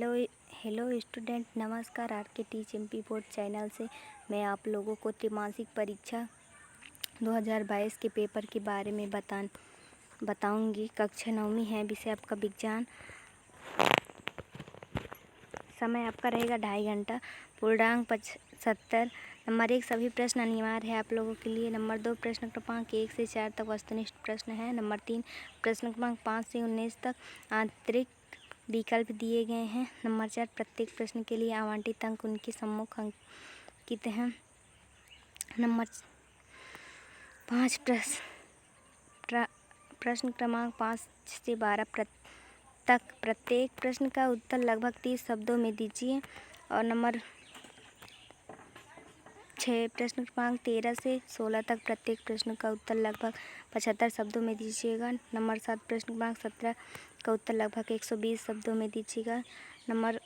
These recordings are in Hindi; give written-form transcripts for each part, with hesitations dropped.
हेलो हेलो स्टूडेंट, नमस्कार। आर के टीच एमपी बोर्ड चैनल से मैं आप लोगों को त्रैमासिक परीक्षा 2022 के पेपर के बारे में बताऊंगी। कक्षा 9वीं है, विषय आपका विज्ञान। समय आपका रहेगा 2.5 घंटा। पूर्णांक 75। नंबर 1 सभी प्रश्न अनिवार्य है आप लोगों के लिए। नंबर 2 प्रश्न क्रमांक 1 से 4 तक वस्तुनिष्ठ प्रश्न है। नंबर 3 प्रश्न क्रमांक 5 से 19 तक आंतरिक विकल्प दिए गए हैं। नंबर 4 प्रत्येक प्रश्न के लिए आवंटित अंक उनके सम्मुख अंकित हैं। नंबर 5 प्रश्न क्रमांक 5 से 12 तक प्रत्येक प्रश्न का उत्तर लगभग 30 शब्दों में दीजिए। और नंबर 6 प्रश्न क्रमांक 13 से 16 तक प्रत्येक प्रश्न का उत्तर लगभग 75 शब्दों में दीजिएगा। नंबर 7 प्रश्न क्रमांक 17 का उत्तर लगभग 120 शब्दों में दीजिएगा। नंबर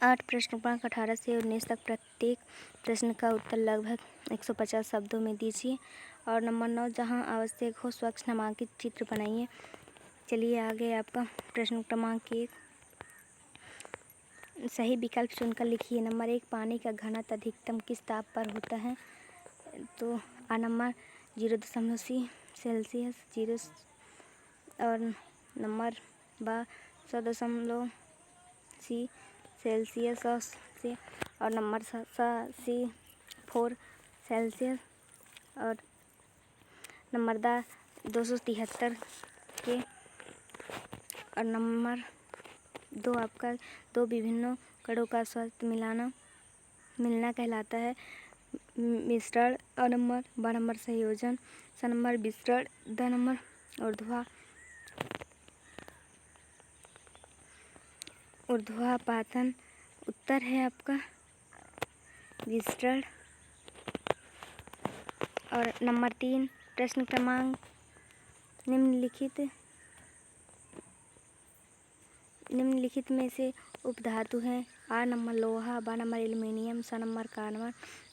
8 प्रश्न क्रमांक 18 से 19 तक प्रत्येक प्रश्न का उत्तर लगभग 150 शब्दों में दीजिए। और नंबर 9 जहां आवश्यक हो स्वच्छ नामांकित चित्र बनाइए। चलिए आगे आपका प्रश्न क्रमांक 1 सही विकल्प चुनकर लिखिए। नंबर 1 पानी का घनत्व अधिकतम किस ताप पर होता है? तो नंबर 0.c सेल्सियस 0 और नंबर 100.c सेल्सियस से और नंबर 4 सेल्सियस और नंबर 273 के और नंबर 2 आपका 2 विभिन्न कणों का स्वाद मिलना कहलाता है मिश्रण। और नंबर संयोजन। नंबर विसरण। नंबर ऊर्ध्वापातन। उत्तर है आपका विसरण। और नंबर 3 प्रश्न क्रमांक निम्नलिखित में से उपधातु है। आ नंबर लोहा, बा नंबर एल्युमिनियम, स number carbon,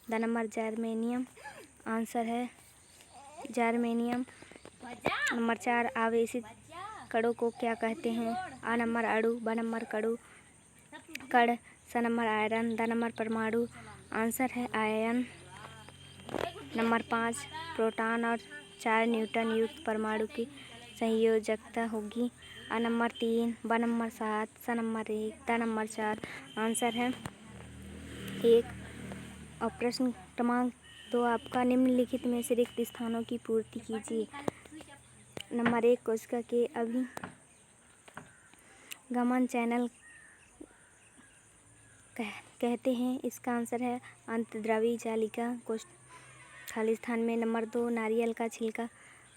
the number germanium. Answer है जर्मेनियम। नंबर 4 आवेशित कणों को क्या कहते हैं? आ नंबर अणु, ब नंबर कण, स नंबर आयरन, द नंबर परमाणु। आंसर है आयन। नंबर 5 प्रोटॉन और 4 न्यूट्रॉन युक्त परमाणु की संयोजकता होगी। आ नंबर 3, ब नंबर 7, स नंबर 1, द नंबर 4। आंसर है 1। और प्रश्न क्रमांक 2 आपका निम्नलिखित में से रिक्त स्थानों की पूर्ति कीजिए। नंबर 1 कोशिका के अभिगमन चैनल कहते हैं। इसका आंसर है अंतर्द्रव्यी जालिका खाली स्थान में। नंबर 2 नारियल का छिलका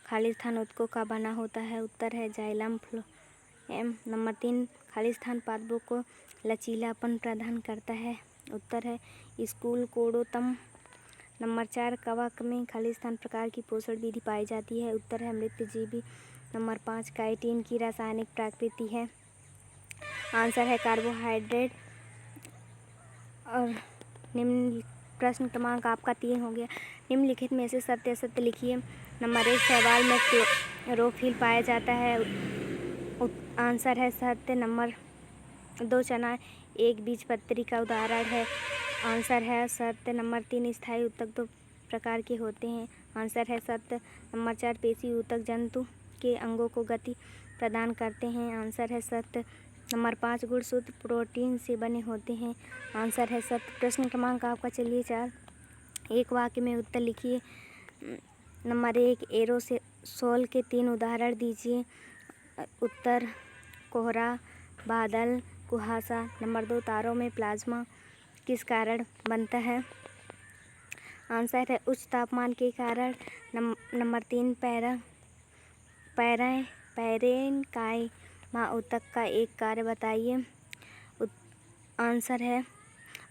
खाली स्थान ऊतकों का बना होता है। उत्तर है जाइलम फ्लोएम। नंबर 3 खाली स्थान पादपों को लचीलापन प्रदान करता है। उत्तर है स्कूल-कोडोतम। नंबर 4 कवक में खाली स्थान प्रकार की पोषण विधि पाई जाती है। उत्तर है मृतजीवी। नंबर 5 काइटिन की रासायनिक प्रकृति है। आंसर है कार्बोहाइड्रेट। और निम्न प्रश्न क्रमांक आपका 3 हो गया। निम्नलिखित में से सत्य असत्य लिखिए। नंबर 1 शैवाल में क्लोरोफिल पाया जाता है। आंसर है सत्य। नंबर 2 चना एक बीजपत्री का उदाहरण है। आंसर है सत्य। नंबर 3 स्थायी ऊतक 2 प्रकार के होते हैं। आंसर है सत्य। नंबर 4 पेशी ऊतक जंतु के अंगों को गति प्रदान करते हैं। आंसर है सत्य। नंबर 5 गुण शुद्ध प्रोटीन से बने होते हैं। आंसर है सत्य। प्रश्न क्रमांक आपका चलिए 4 एक वाक्य में उत्तर लिखिए। नंबर 1 एरोसोल के 3 उदाहरण दीजिए। उत्तर कोहरा, बादल, कुहासा। नंबर 2 तारों में प्लाज्मा किस कारण बनता है? आंसर है उच्च तापमान के कारण। नंबर 3 पैरेनकाइमा ऊतक का एक कार्य बताइए। आंसर है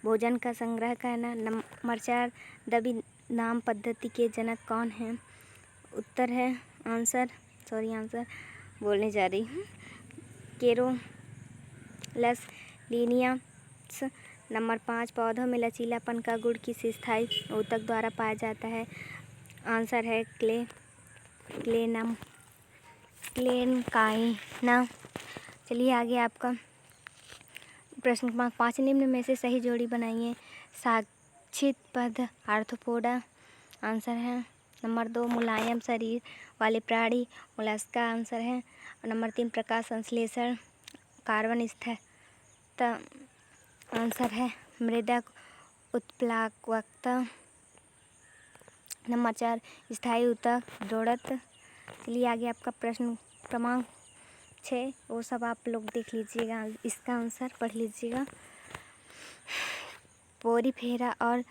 भोजन का संग्रह करना। नंबर 4 दबी नाम पद्धति के जनक कौन हैं? उत्तर है आंसर बोलने जा रही हूँ कैरोलस लीनियस। नंबर 5 पौधों में लचीलापन का गुण किस स्थायी ऊतक द्वारा पाया जाता है? आंसर है क्लेनकाइना। चलिए आगे आपका प्रश्न क्रमांक 5 निम्न में से सही जोड़ी बनाइए। साक्षित पद आर्थ्रोपोडा आंसर है। नंबर 2 मुलायम शरीर वाले प्राणी मोलस्का आंसर है। और नंबर 3 प्रकाश संश्लेषण कार्बन स्थिरता आंसर है। मृदा उत्प्लावकता नंबर 4 स्थायी ऊतक दृढ़ता। चलिए आगे आपका प्रश्न क्रमांक 6 वो सब आप लोग देख लीजिएगा, इसका आंसर पढ़ लीजिएगा। पोरीफेरा और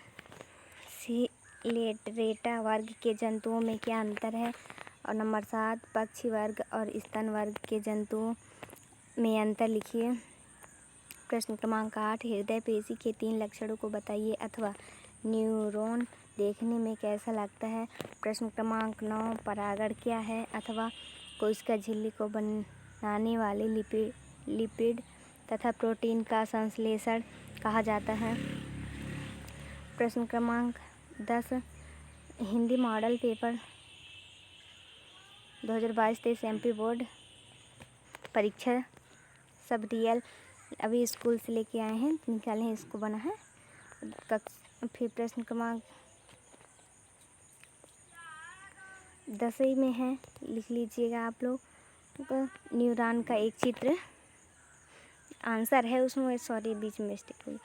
सिलेटरेटा वर्ग के जंतुओं में क्या अंतर है। और नंबर 7 पक्षी वर्ग और स्तन वर्ग के जंतुओं में अंतर लिखिए। प्रश्न क्रमांक 8 हृदय पेशी के 3 लक्षणों को बताइए अथवा न्यूरॉन देखने में कैसा लगता है। प्रश्न क्रमांक 9 परागण क्या है अथवा कोशिका झिल्ली को बनाने वाले लिपिड तथा प्रोटीन का संश्लेषण कहा जाता है। प्रश्न क्रमांक 10 Hindi model paper 2022-23 MP board परीक्षा सब रियल अभी स्कूल से लेके आए हैं, निकाले हैं, इसको बना है। फिर प्रश्न क्रमांक 10 में है, लिख लीजिएगा आप लोग। न्यूरॉन का एक चित्र आंसर है उसमें, सॉरी बीच में मिस्टेक हुई।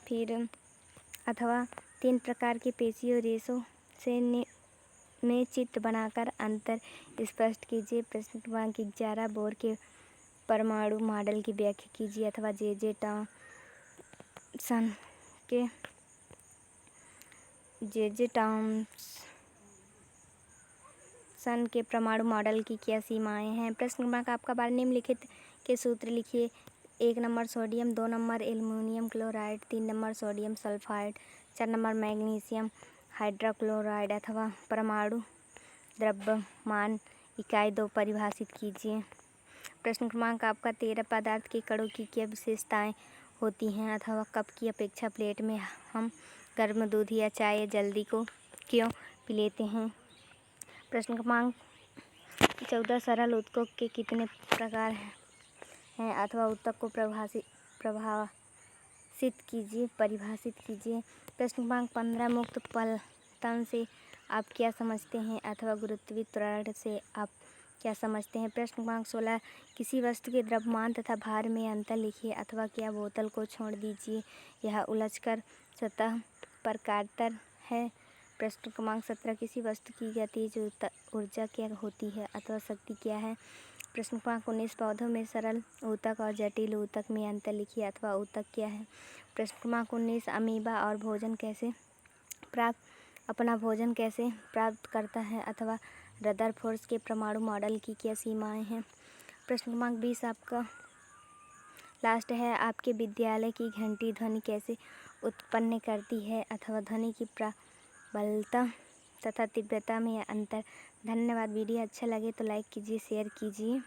फिर अथवा 3 प्रकार के पेशियों रेशों से में चित्र बनाकर अंतर स्पष्ट कीजिए। प्रश्न क्रमांक 11 बोर के परमाणु मॉडल की व्याख्या कीजिए अथवा जे टॉमसन के परमाणु मॉडल की क्या सीमाएं हैं। प्रश्न क्रमांक आपका 12 निम्नलिखित के सूत्र लिखिए। 1 number sodium, 2 number aluminium chloride, 3 number sodium sulphide, 4 number magnesium hydrochloride अथवा परमाणु द्रव्यमान इकाई 2 परिभाषित कीजिए। प्रश्न क्रमांक आपका 13 पदार्थ के कणों की क्या विशेषताएं होती हैं अथवा कप की अपेक्षा प्लेट में हम गर्म दूध या चाय या जल्दी को क्यों पी लेते हैं। प्रश्न क्रमांक 14 सरल ऊतकों के कितने प्रकार हैं अथवा ऊतक को परिभाषित कीजिए। प्रश्न क्रमांक 15 मुक्त पलटन से आप क्या समझते हैं अथवा गुरुत्वीय त्वरण से आप क्या समझते हैं। प्रश्न क्रमांक 16 किसी वस्तु के द्रव्यमान तथा भार में अंतर लिखिए अथवा क्या बोतल को छोड़ दीजिए, यह उलझकर सतह पर कातर है। प्रश्न क्रमांक 17 किसी वस्तु की गतिज ऊर्जा क्या होती है अथवा शक्ति क्या है। प्रश्न क्रमांक 19 पौधों में सरल ऊतक और जटिल ऊतक में अंतर लिखिए अथवा ऊतक क्या है। प्रश्न क्रमांक 19 अमीबा और अपना भोजन कैसे प्राप्त करता है अथवा रदरफोर्ड के परमाणु मॉडल की क्या सीमाएं हैं। प्रश्न क्रमांक 20 आपका लास्ट है, आपके विद्यालय की घंटी ध्वनि कैसे उत्पन्न करती है अथवा ध्वनि की प्रबलता तथा तीव्रता में अंतर। धन्यवाद। वीडियो अच्छा लगे तो लाइक कीजिए, शेयर कीजिए।